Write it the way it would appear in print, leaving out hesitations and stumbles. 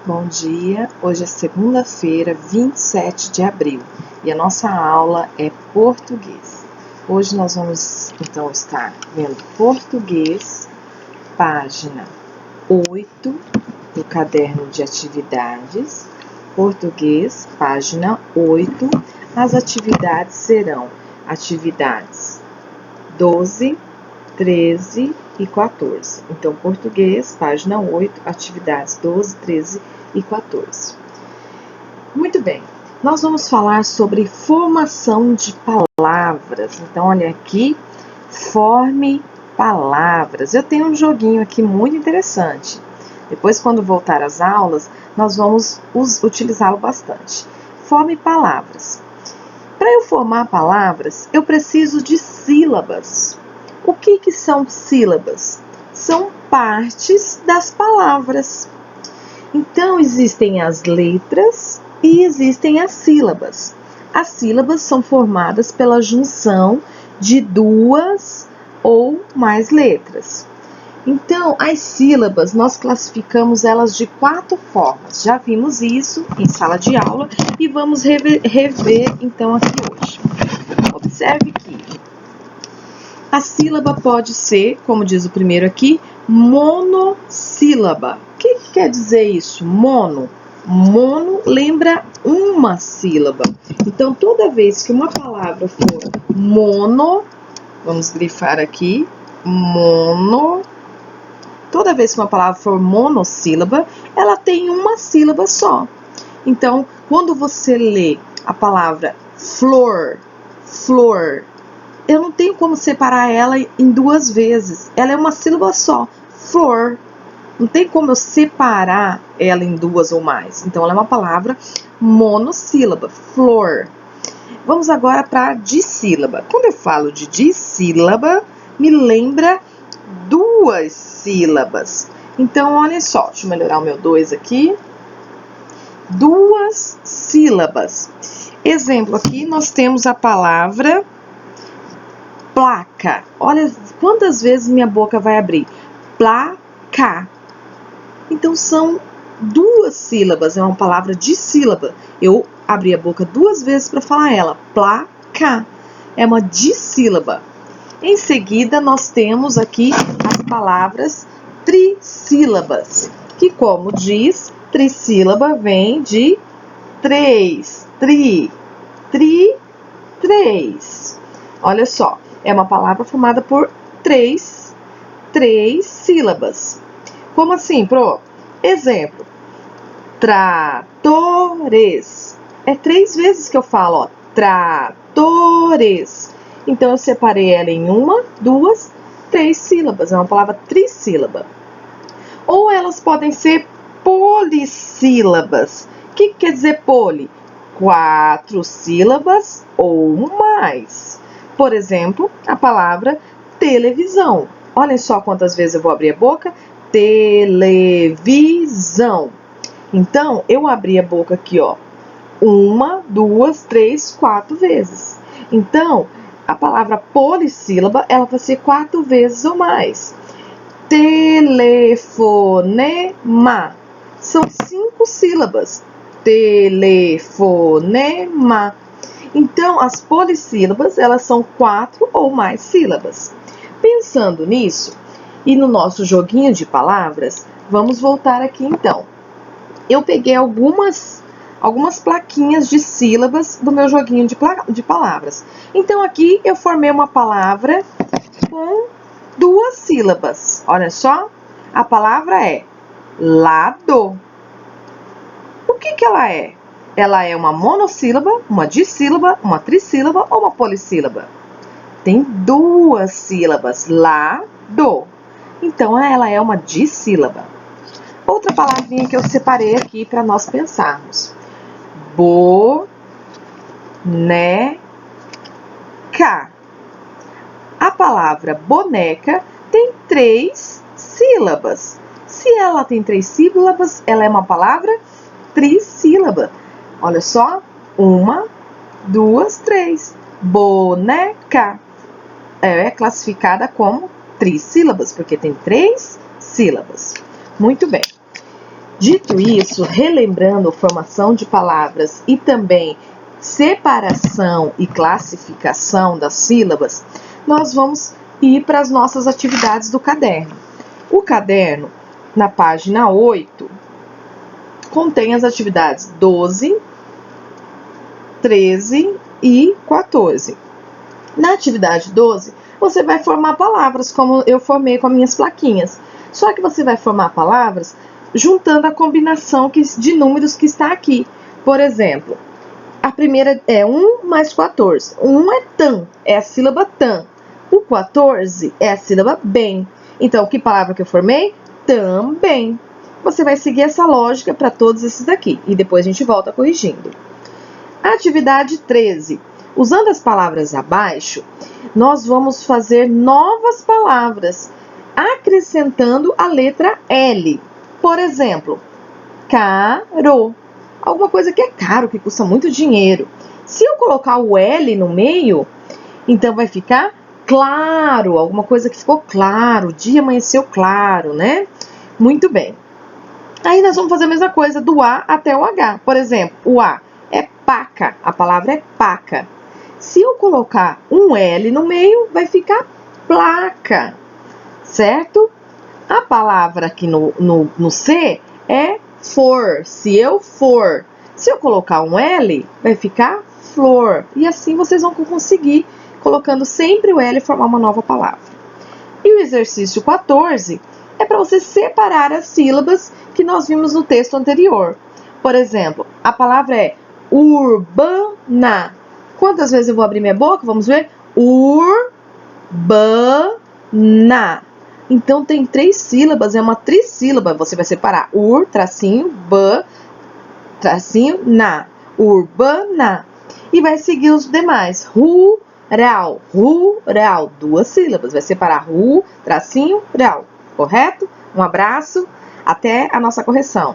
Bom dia, hoje é segunda-feira, 27 de abril e a nossa aula é português. Hoje nós vamos então estar vendo português, página 8 do caderno de atividades. Português, página 8. As atividades serão atividades 12, 13 e 14. Então, português, página 8, atividades 12, 13 e 14. Muito bem, nós vamos falar sobre formação de palavras. Então, olha aqui, forme palavras. Eu tenho um joguinho aqui muito interessante. Depois, quando voltar às aulas, nós vamos utilizá-lo bastante. Forme palavras. Para eu formar palavras, eu preciso de sílabas. O que são sílabas? São partes das palavras. Então, existem as letras e existem as sílabas. As sílabas são formadas pela junção de duas ou mais letras. Então, as sílabas, nós classificamos elas de 4 formas. Já vimos isso em sala de aula e vamos rever então aqui hoje. Observe que a sílaba pode ser, como diz o primeiro aqui, monossílaba. O que quer dizer isso? Mono. Mono lembra uma sílaba. Então, toda vez que uma palavra for mono, vamos grifar aqui, mono. Toda vez que uma palavra for monossílaba, ela tem uma sílaba só. Então, quando você lê a palavra flor, flor, eu não tenho como separar ela em 2 vezes. Ela é uma sílaba só, flor. Não tem como eu separar ela em 2 ou mais. Então, ela é uma palavra monossílaba, flor. Vamos agora para dissílaba. Quando eu falo de dissílaba, me lembra 2 sílabas. Então, olha só, deixa eu melhorar o meu 2 aqui. 2 sílabas. Exemplo, aqui nós temos a palavra placa. Olha quantas vezes minha boca vai abrir. Placa. Então, são 2 sílabas. É uma palavra dissílaba. Eu abri a boca 2 vezes para falar ela. Placa. É uma dissílaba. Em seguida, nós temos aqui as palavras trissílabas, que, como diz, trissílaba vem de 3, três. Olha só, é uma palavra formada por 3 sílabas. Como assim, pro? Exemplo, tratores. É 3 vezes que eu falo, ó, tratores. Então, eu separei ela em 1, 2, 3 sílabas. É uma palavra trissílaba. Ou elas podem ser polissílabas. O que quer dizer poli? 4 sílabas ou mais. Por exemplo, a palavra televisão. Olhem só quantas vezes eu vou abrir a boca. Televisão. Então, eu abri a boca aqui, ó. 1, 2, 3, 4 vezes. Então, a palavra polissílaba, ela vai ser 4 vezes ou mais. Telefonema. São 5 sílabas. Telefonema. Então, as polissílabas, elas são 4 ou mais sílabas. Pensando nisso, e no nosso joguinho de palavras, vamos voltar aqui então. Eu peguei algumas plaquinhas de sílabas do meu joguinho de palavras. Então, aqui eu formei uma palavra com 2 sílabas. Olha só, a palavra é lado. O que ela é? Ela é uma monossílaba, uma dissílaba, uma trissílaba ou uma polissílaba? Tem 2 sílabas, lado. Então, ela é uma dissílaba. Outra palavrinha que eu separei aqui para nós pensarmos. Boneca. A palavra boneca tem 3 sílabas. Se ela tem 3 sílabas, ela é uma palavra trissílaba. Olha só, 1, 2, 3. Boneca. É classificada como trissílabas, porque tem 3 sílabas. Muito bem. Dito isso, relembrando formação de palavras e também separação e classificação das sílabas, nós vamos ir para as nossas atividades do caderno. O caderno, na página 8, contém as atividades 12, 13 e 14. Na atividade 12, você vai formar palavras, como eu formei com as minhas plaquinhas. Só que você vai formar palavras juntando a combinação de números que está aqui. Por exemplo, a primeira é 1 mais 14. O 1 é tan, é a sílaba tan. O 14 é a sílaba bem. Então, que palavra que eu formei? Também. Você vai seguir essa lógica para todos esses daqui. E depois a gente volta corrigindo. Atividade 13. Usando as palavras abaixo, nós vamos fazer novas palavras, acrescentando a letra L. Por exemplo, caro. Alguma coisa que é caro, que custa muito dinheiro. Se eu colocar o L no meio, então vai ficar claro. Alguma coisa que ficou claro. O dia amanheceu claro, né? Muito bem. Aí nós vamos fazer a mesma coisa do A até o H. Por exemplo, o A é paca. A palavra é paca. Se eu colocar um L no meio, vai ficar placa. Certo? A palavra aqui no C é for. Se eu for. Se eu colocar um L, vai ficar flor. E assim vocês vão conseguir, colocando sempre o L, formar uma nova palavra. E o exercício 14 é para você separar as sílabas que nós vimos no texto anterior. Por exemplo, a palavra é urbana. Quantas vezes eu vou abrir minha boca? Vamos ver. Urbana. Então, tem 3 sílabas, é uma trissílaba. Você vai separar tracinho, tracinho, na. Urbana. E vai seguir os demais. Rural. 2 sílabas. Vai separar tracinho, ral. Correto? Um abraço. Até a nossa correção.